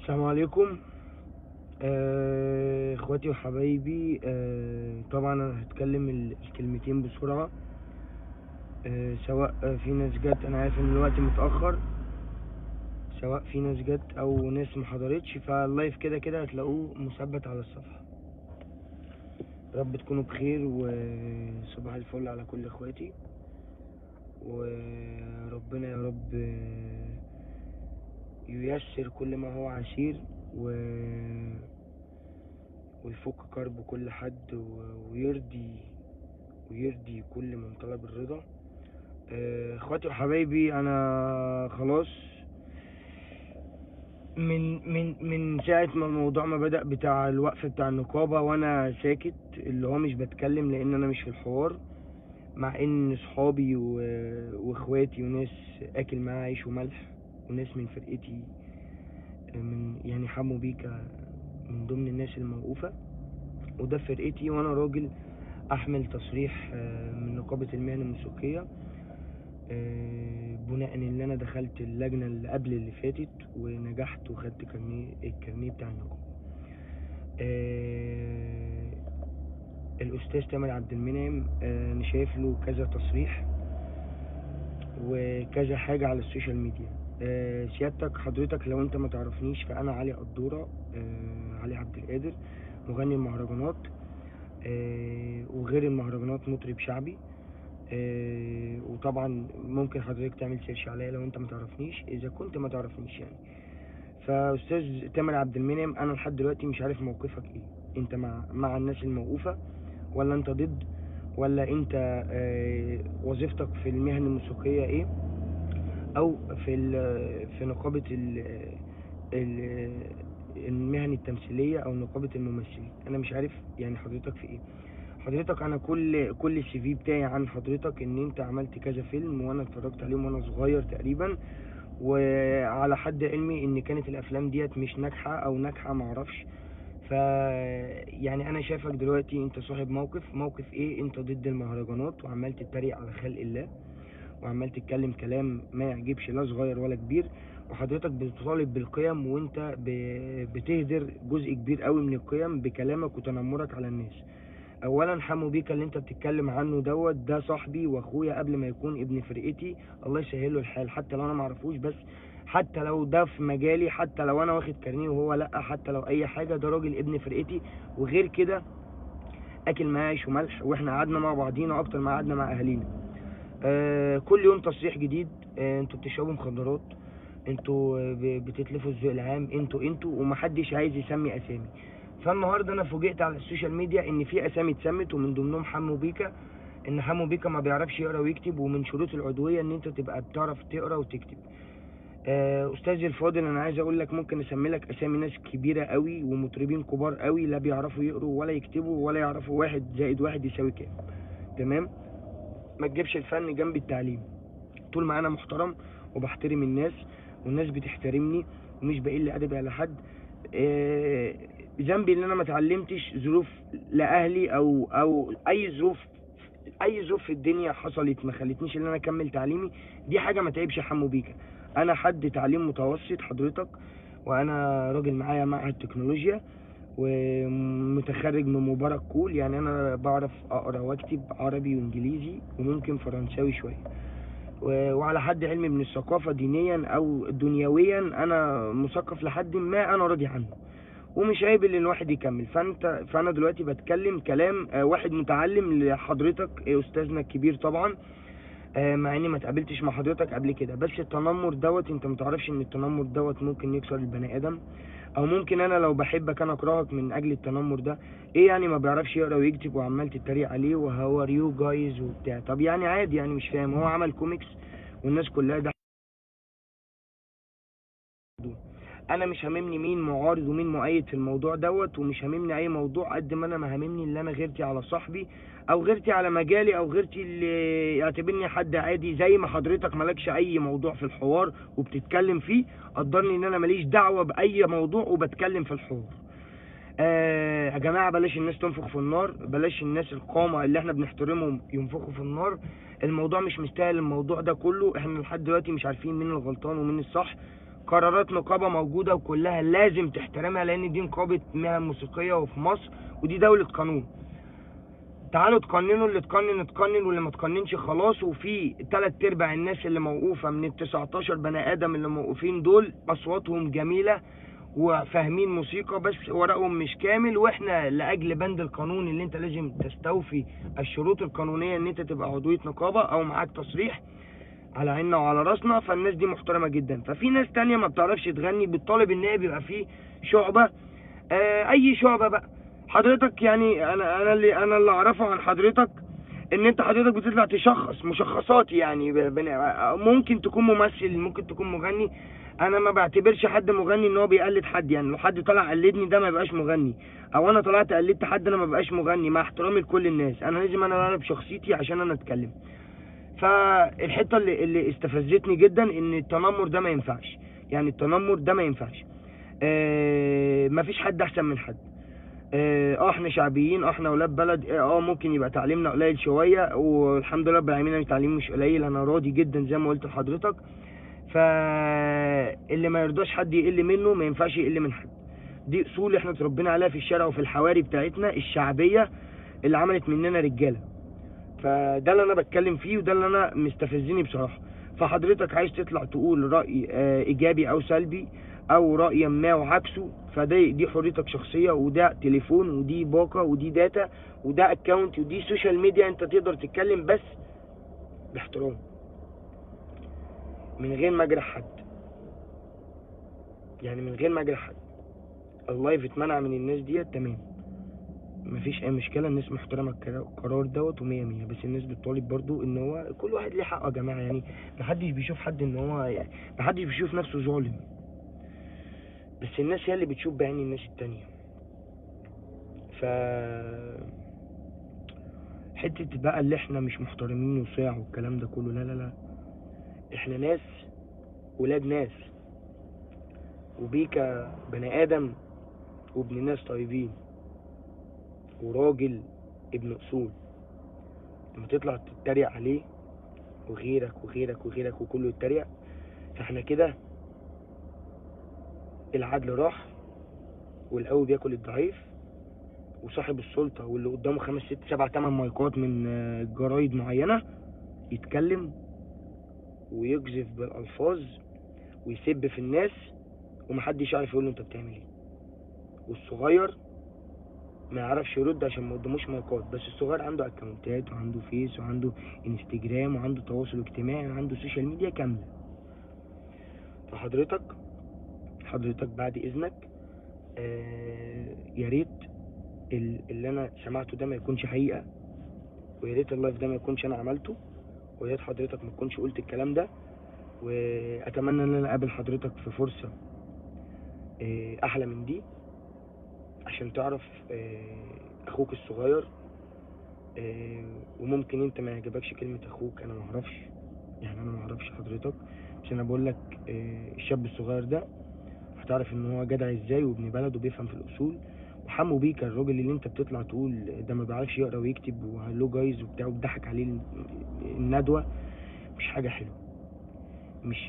السلام عليكم. اخواتي وحبايبي، طبعا انا هتكلم الكلمتين بسرعة. سواء في ناس جت، انا عارف ان الوقت متأخر، سواء في ناس جت او ناس محضرتش، فاللايف كده كده هتلاقوه مثبت على الصفحة. رب تكونوا بخير وصباح الفل على كل اخواتي، وربنا يا رب ييسر كل ما هو عسير ويفك كرب كل حد ويرضي كل من طلب الرضا. اخواتي وحبايبي، انا خلاص من ساعة ما الموضوع ما بدأ بتاع الوقف بتاع النقابة وانا ساكت، اللي هو مش بتكلم لان انا مش في الحوار، مع ان صحابي واخواتي وناس اكل معاها عيش وملح وناس من فرقتي، من يعني حمو بيكا من ضمن الناس الموقوفة، وده فرقتي وانا راجل احمل تصريح من نقابة المهن الموسيقية، بناء ان انا دخلت اللجنة اللي قبل اللي فاتت ونجحت وخدت الكارنيه بتاع النقابة. الاستاذ تامر عبد المنعم، انا شايف له كذا تصريح وكذا حاجة على السوشيال ميديا. سيادتك حضرتك لو انت ما تعرفنيش، فانا علي قدورة، علي عبد القادر، مغني المهرجانات، وغير المهرجانات مطرب شعبي. وطبعا ممكن حضرتك تعمل سيرش عليا لو انت ما تعرفنيش، اذا كنت ما تعرفنيش يعني. فاستاذ تامر عبد المنعم، انا لحد دلوقتي مش عارف موقفك ايه. انت مع الناس الموقوفة، ولا انت ضد، ولا انت وظيفتك في المهن الموسيقية ايه، او في نقابة المهن التمثيلية او نقابة الممثلين. انا مش عارف يعني حضرتك في ايه. حضرتك انا كل السي في بتاعي عن حضرتك ان انت عملت كذا فيلم وانا اتفرجت عليهم وانا صغير تقريبا، وعلى حد علمي ان كانت الافلام ديت مش ناجحه او ناجحه معرفش. ف يعني انا شايفك دلوقتي انت صاحب موقف ايه؟ انت ضد المهرجانات وعمال تتريق على خلق الله، وعمال تتكلم كلام ما يعجبش لا صغير ولا كبير، وحضرتك بتطالب بالقيم وانت بتهدر جزء كبير قوي من القيم بكلامك وتنمرك على الناس. اولا حمو بيكا اللي انت بتتكلم عنه ده صاحبي واخويا قبل ما يكون ابن فرقتي، الله يسهله الحال، حتى لو انا معرفوش، بس حتى لو ده في مجالي، حتى لو انا واخد كارنيه وهو لا، حتى لو اي حاجه، ده راجل ابن فرقتي. وغير كده اكل معاه عيش وملح، واحنا قعدنا مع بعضينا اكتر ما قعدنا مع اهالينا. كل يوم تصريح جديد. انتوا بتشربوا مخدرات، انتوا بتتلفوا الذوق العام، انتوا ومحدش عايز يسمي اسامي. فالنهارده انا فوجئت على السوشيال ميديا ان في اسامي اتسمت، ومن ضمنهم حمو بيكا، ان حمو بيكا ما بيعرفش يقرا ويكتب، ومن شروط العضويه ان انت تبقى بتعرف تقرا وتكتب. استاذي الفاضل، انا عايز اقول لك ممكن اسمي لك اسامي ناس كبيره قوي ومطربين كبار قوي لا بيعرفوا يقروا ولا يكتبوا ولا يعرفوا 1+1 يساوي كام. تمام؟ ما تجيبش الفن جنب التعليم. طول ما انا محترم وبحترم الناس والناس بتحترمني ومش بقل ادبي على حد، ذنبي ان انا ما اتعلمتش ظروف لاهلي او اي ظروف في الدنيا حصلت ما خلتنيش ان انا اكمل تعليمي. دي حاجه ما تعيبش حمو بيكا. انا حد تعليم متوسط حضرتك، وانا راجل معايا معهد تكنولوجيا ومتخرج من مبارك كول، يعني انا بعرف اقرا واكتب عربي وانجليزي وممكن فرنساوي شويه، وعلى حد علمي من الثقافة دينيا أو دنيويا أنا مثقف لحد ما أنا راضي عنه، ومش عيب ان الواحد يكمل. فأنا دلوقتي بتكلم كلام واحد متعلم لحضرتك، أستاذنا الكبير طبعا، مع إني ما اتقابلتش مع حضرتك قبل كده، بس التنمر دوت أنت متعرفش إن التنمر دوت ممكن يكسر البني آدم، او ممكن انا لو بحبك انا اكرهك من اجل التنمر ده. ايه يعني ما بيعرفش يقرا ويكتب وعمال تتريق عليه وهاو ار يو جايز وبتاع؟ طب يعني عادي، يعني مش فاهم، هو عمل كوميكس والناس كلها ده. انا مش هاممني مين معارض ومين مؤيد في الموضوع دوت، ومش هاممني اي موضوع قد ما انا ما هاممني اللي انا غيرتي على صاحبي او غيرتي على مجالي او غيرتي اللي يعتبرني حد عادي، زي ما حضرتك مالكش اي موضوع في الحوار وبتتكلم فيه، قدرني ان انا ماليش دعوه باي موضوع وبتكلم في الحوار. يا جماعه بلاش الناس تنفخ في النار، بلاش الناس القامه اللي احنا بنحترمهم ينفخوا في النار. الموضوع مش مستاهل الموضوع ده كله، احنا لحد دلوقتي مش عارفين مين الغلطان ومين الصح، قرارات نقابة موجودة وكلها لازم تحترمها، لان دي نقابة مهن موسيقية وفي مصر، ودي دولة قانون. تعالوا تقننوا، اللي تقنن اتقنن، واللي ما تقننش خلاص. وفي 3/4 الناس اللي موقوفة من ال 19 بني ادم اللي موقوفين دول اصواتهم جميلة وفاهمين موسيقى، بس ورقهم مش كامل. واحنا لاجل بند القانون اللي انت لازم تستوفي الشروط القانونية ان انت تبقى عضوية نقابة او معاك تصريح، على عيننا وعلى راسنا. فالناس دي محترمة جدا. ففي ناس تانية ما بتعرفش تغني، بتطالب ان هي بيبقى فيه شعبة، اي شعبة بقى. حضرتك يعني انا اللي اعرفه عن حضرتك ان انت حضرتك بتطلع تشخص مشخصات، يعني ممكن تكون ممثل، ممكن تكون مغني. انا ما بعتبرش حد مغني ان هو بيقلد حد، يعني لو حد طلع قلدني ده ما يبقاش مغني، او انا طلعت قلدت حد انا ما بقاش مغني، مع احترامي لكل الناس. انا لازم انا بشخصيتي عشان انا اتكلم. فالحته اللي استفزتني جدا ان التنمر ده ما ينفعش، يعني التنمر ده ما ينفعش. مفيش حد احسن من حد. احنا شعبيين، احنا ولاد بلد. ممكن يبقى تعليمنا قليل شويه، والحمد لله رب العالمين التعليم مش قليل، انا راضي جدا زي ما قلت لحضرتك. فاللي ما يرضاش حد يقل منه ما ينفعش يقل من حد. دي اصول احنا اتربينا عليها في الشارع وفي الحواري بتاعتنا الشعبيه اللي عملت مننا رجاله. فده اللي انا بتكلم فيه، وده اللي انا مستفزني بصراحه. فحضرتك عايز تطلع تقول راي ايجابي او سلبي، او راي ما وعكسه، دي حريتك شخصيه، وده تليفون، ودي باقه، ودي داتا، وده اكونت، ودي سوشيال ميديا. انت تقدر تتكلم بس باحترام، من غير ما اجرح حد، يعني من غير ما اجرح حد. اللايف اتمنع من الناس ديت، تمام، مفيش اي مشكله، الناس محترمه القرار دوت ومية مية. بس الناس بتطالب برضو ان هو كل واحد ليه حقه يا جماعه، يعني محدش بيشوف حد ان هو، يعني محدش بيشوف نفسه ظالم، بس الناس هي اللي بتشوف بعين الناس التانية. ف حته بقى اللي احنا مش محترمين وصاع والكلام ده كله، لا لا لا، احنا ناس، ولاد ناس، وبيكا بني ادم وابن ناس طيبين، وراجل ابن اصول. لما تطلع تتريق عليه وغيرك وغيرك وغيرك وكله يتريق، فاحنا كده العدل راح، والقوي بياكل الضعيف، وصاحب السلطة واللي قدامه 5 6 7 8 مايكات من جرايد معينة يتكلم ويقذف بالألفاظ ويسب في الناس، ومحدش يعرف يقول له انت بتعمل ايه. والصغير ما يعرفش يرد عشان ما قداموش مايكات، بس الصغير عنده اكونتات وعنده فيس وعنده انستجرام وعنده تواصل اجتماعي وعنده سوشيال ميديا كاملة. فحضرتك بعد اذنك يا ريت اللي انا سمعته ده ما يكونش حقيقة، ويا ريت اللايف ده ما يكونش انا عملته، ويا ريت حضرتك ما تكونش قلت الكلام ده. واتمنى ان انا اقابل حضرتك في فرصة احلى من دي، عشان تعرف اخوك الصغير. وممكن انت ما يعجبكش كلمة اخوك، انا ما اعرفش، يعني انا ما اعرفش حضرتك، بس انا بقول لك الشاب الصغير ده هتعرف ان هو جدع ازاي وابن بلد وبيفهم في الاصول. وحمو بيكا الراجل اللي انت بتطلع تقول ده ما بيعرفش يقرا ويكتب وهلو جايز وبتاع وبتضحك عليه الندوه، مش حاجه حلوه،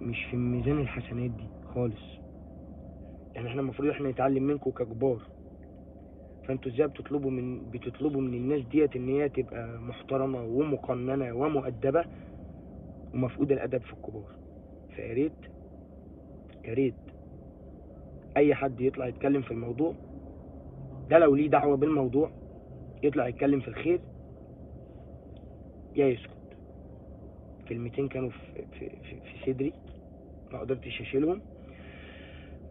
مش في ميزان الحسنات دي خالص. يعني احنا المفروض احنا نتعلم منكم ككبار. فانتوا ازاي بتطلبوا من الناس ديت ان هي تبقى محترمه ومقننه ومؤدبه، ومفقود الادب في الكبار؟ فيا ريت يا ريت اي حد يطلع يتكلم في الموضوع ده، لو ليه دعوه بالموضوع يطلع يتكلم في الخير يا يسكت. كلمتين كانوا في صدري، ما قدرتش اشيلهم،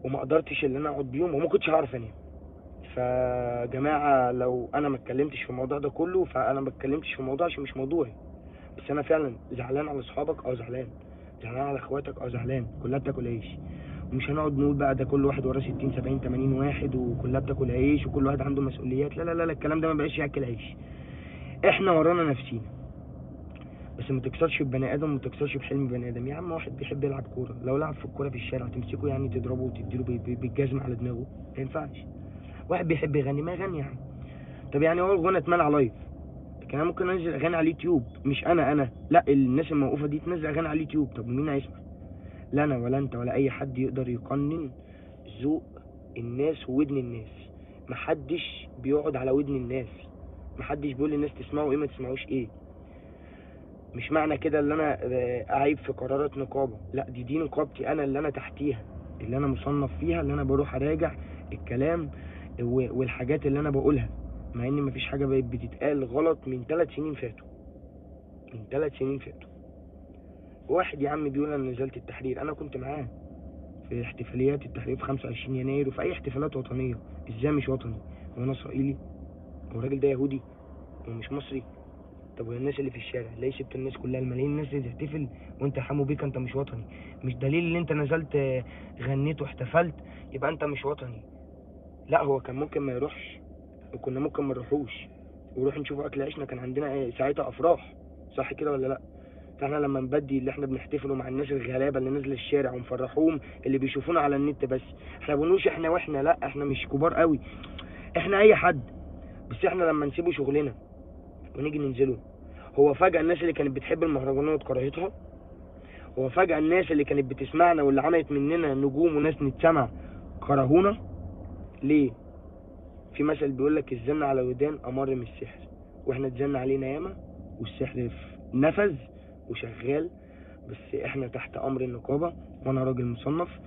وما قدرتش ان انا اقعد بيهم، وما كنتش هعرف انام. فجماعه لو انا ما اتكلمتش في الموضوع ده كله، فانا ما اتكلمتش في الموضوع عشان مش موضوعي. بس انا فعلا زعلان على اصحابك، زعلان على اخواتك، زعلان. كلها بتاكل عيش، ومش هنقعد نقول بقى ده كل واحد وراه 60 70 80 واحد وكلها بتاكل عيش وكل واحد عنده مسؤوليات. لا لا لا، الكلام ده ما بقاش ياكل عيش. احنا ورانا نفسينا، بس ما تكسرش ببني ادم وما تكسرش بحلم بني ادم. يا عم واحد بيحب يلعب كوره، لو لعب في الكوره في الشارع تمسكه يعني تضربه وتديله بالجزمه على دماغه؟ ما ينفعش. واحد بيحب يغني ما يغني يا عم. طب يعني هو الغنى اتمنع لايف، لكن انا ممكن انزل اغاني على اليوتيوب. مش انا لا، الناس الموقوفه دي تنزل اغاني على اليوتيوب. طب مين هيسمع؟ لا انا ولا انت ولا اي حد يقدر يقنن ذوق الناس وودن الناس. محدش بيقعد على ودن الناس، محدش بيقول للناس تسمعوا ايه ما تسمعوش ايه. مش معنى كده اللي انا اعيب في قرارات نقابه، لا دي نقابتي انا اللي انا تحتيها، اللي انا مصنف فيها، اللي انا بروح اراجع الكلام والحاجات اللي انا بقولها. مع ان مفيش حاجه بقت بتتقال غلط من 3 سنين فاتوا، من 3 سنين فاتوا. واحد يا عم بيقول انا نزلت التحرير، انا كنت معاه في احتفاليات التحرير في 25 يناير وفي اي احتفالات وطنيه. ازاي مش وطني؟ هو انا اسرائيلي؟ هو الراجل ده يهودي؟ هو مش مصري؟ طب والناس اللي في الشارع ليه سبت الناس كلها، الملايين الناس اللي تحتفل وانت حمو بيك انت مش وطني؟ مش دليل ان انت نزلت غنيت واحتفلت يبقى انت مش وطني. لا هو كان ممكن ما يروحش، وكنا ممكن ما نروحوش ونروح نشوف اكل عيشنا، كان عندنا ساعتها افراح، صح كده ولا لا؟ فاحنا لما نبدي اللي احنا بنحتفلوا مع الناس الغلابه اللي نازله الشارع ونفرحوهم اللي بيشوفونا على النت بس، احنا بنقولش احنا واحنا، لا احنا مش كبار قوي، احنا اي حد. بس احنا لما نسيبوا شغلنا ونيجي ننزلوا، هو فجأة الناس اللي كانت بتحب المهرجانات كرهتها؟ هو فجأة الناس اللي كانت بتسمعنا واللي عملت مننا نجوم وناس نتسمع كرهونا؟ ليه؟ في مثل بيقولك الزن على ودان أمر من السحر، واحنا اتزن علينا ياما والسحر نفذ وشغال. بس احنا تحت امر النقابة، وانا راجل مصنف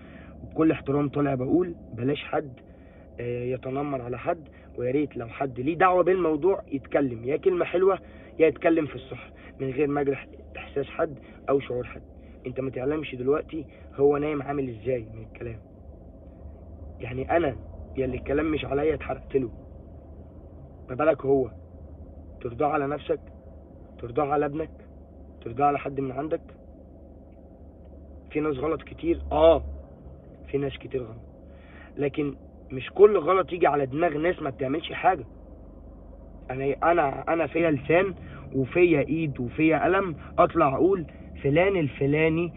وبكل احترام طالع بقول بلاش حد يتنمر على حد، ويا ريت لو حد ليه دعوة بالموضوع يتكلم، يا كلمة حلوة يا يتكلم في الصح من غير ما اجرح احساس حد او شعور حد. انت ما تعلمش دلوقتي هو نايم عامل ازاي من الكلام. يعني انا يلي الكلام مش عليا اتحرقت له، ما بالك هو؟ ترضاه على نفسك؟ ترضاه على ابنك؟ ترضاه على حد من عندك؟ في ناس غلط كتير، في ناس كتير غلط، لكن مش كل غلط يجي على دماغ ناس ما بتعملش حاجه. انا فيا لسان وفيا ايد وفيا قلم اطلع اقول فلان الفلاني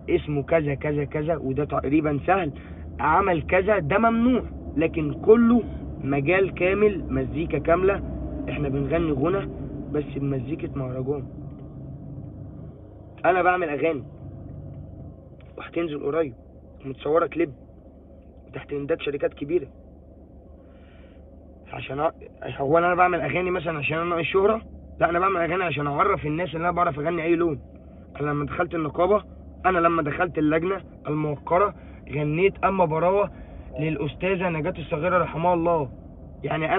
اسمه كذا كذا كذا وده تقريبا سهل عمل كذا، ده ممنوع. لكن كله مجال كامل، مزيكا كامله، احنا بنغني غنى بس بمزيكه مهرجان. انا بعمل اغاني وهتنزل قريب متصوره كليب تحت انداد شركات كبيره. عشان هو انا بعمل اغاني مثلا عشان انا الشهره؟ لا انا بعمل اغاني عشان اعرف الناس ان انا بعرف اغني اي لون. انا لما دخلت النقابه، انا لما دخلت اللجنه الموقره غنيت اما براوه للاستاذه نجاة الصغيره رحمها الله. يعني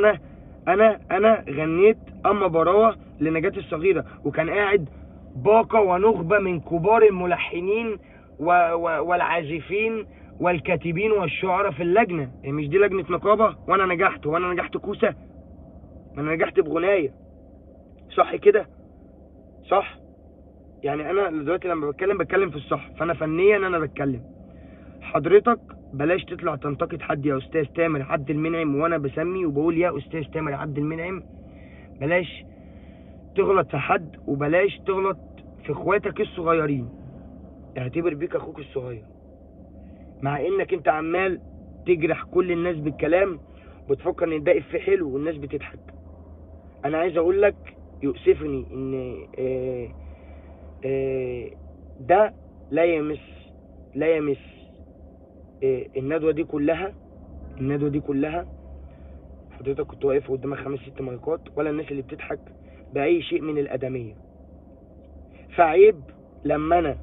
انا غنيت اما براوه لنجاة الصغيره، وكان قاعد باقه ونخبه من كبار الملحنين والعازفين والكاتبين والشعراء في اللجنه. يعني مش دي لجنه نقابه وانا نجحت كوسه؟ انا نجحت بغنايه، صح كده؟ صح. يعني انا دلوقتي لما بتكلم في الصح، فانا فنيا انا بتكلم. حضرتك بلاش تطلع تنتقد حد يا استاذ تامر عبد المنعم، وانا بسمي وبقول يا استاذ تامر عبد المنعم. بلاش تغلط في حد، وبلاش تغلط في اخواتك الصغيرين. اعتبر بيك اخوك الصغير، مع انك انت عمال تجرح كل الناس بالكلام وبتفكر ان ده افيه حلو والناس بتضحك. انا عايز اقول لك يؤسفني ان ده لا يمس الندوة دي كلها. حضرتك كنت واقف قدامك 5-6 مايكات، ولا الناس اللي بتضحك بأي شيء من الأدمية. فعيب لما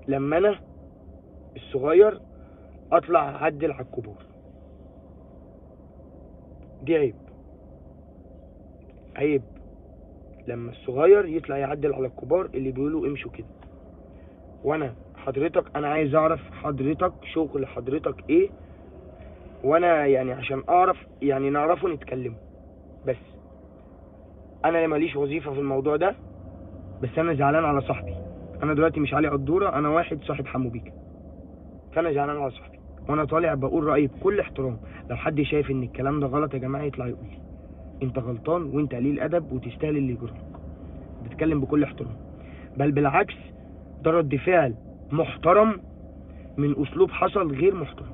أنا الصغير أطلع أعدل على الكبار، دي عيب لما الصغير يطلع يعدل على الكبار اللي بيقولوا امشوا كده. وانا حضرتك انا عايز اعرف حضرتك شغل حضرتك ايه، وانا يعني عشان اعرف يعني نعرفه نتكلمه. بس انا ماليش وظيفة في الموضوع ده، بس انا زعلان على صاحبي. انا دلوقتي مش علي قدورة، انا واحد صاحب حمو بيكا، فانا زعلان على صاحبي وانا طالع بقول رأيي بكل احترام. لو حد شايف ان الكلام ده غلط يا جماعة يطلع يقول لي انت غلطان وانت قليل ادب وتستاهل اللي يجرمك. بتكلم بكل احترام، بل بالعكس ده رد فعل محترم من اسلوب حصل غير محترم.